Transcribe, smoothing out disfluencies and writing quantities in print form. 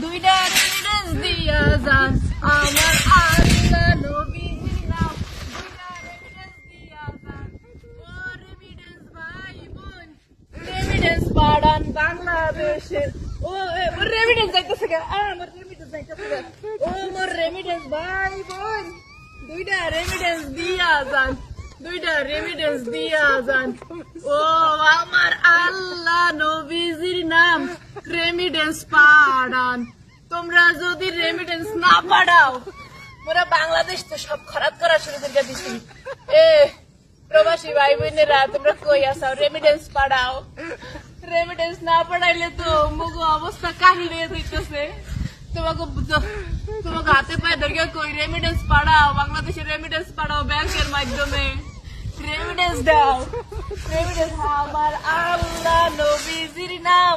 দুইটা রেমিডেন্স দিয়া যান আমার আল্লাহ নবীজির নাম দুইটা রেমিডেন্স দিয়া যান ও রেমিডেন্স ভাই বোন রেমিডেন্স পাঠান বাংলাদেশের ও মোর রেমিডেন্স যাইতেছে আমার রেমিডেন্স যাইতেছে ও মোর রেমিডেন্স ভাই বোন দুইটা রেমিডেন্স দিয়া যান দুইটা রেমিডেন্স দিয়া যান ও আমার আল্লাহ নবীজির নাম রেমিডেন্স পাঠান তোমরা যদি রেমিডেন্স না পাঠাও পুরা বাংলাদেশ তো সব খারাপ করা শুরু করে দিছি এ প্রবাসী ভাই বোনেরা তোমরা কই আসাও রেমিডেন্স পাঠাও রেমিডেন্স না পাঠাইলে তো মুগো অবস্থা কাহিল হয়ে যাইতেছে তোমাকে হাতে পায়ে ধরে কই রেমিডেন্স পাঠাও বাংলাদেশে রেমিডেন্স পাঠাও ব্যাংকের মাধ্যমে রেমিডেন্স দাও রেমিডেন্স আমার আল্লাহ নবীজির নাম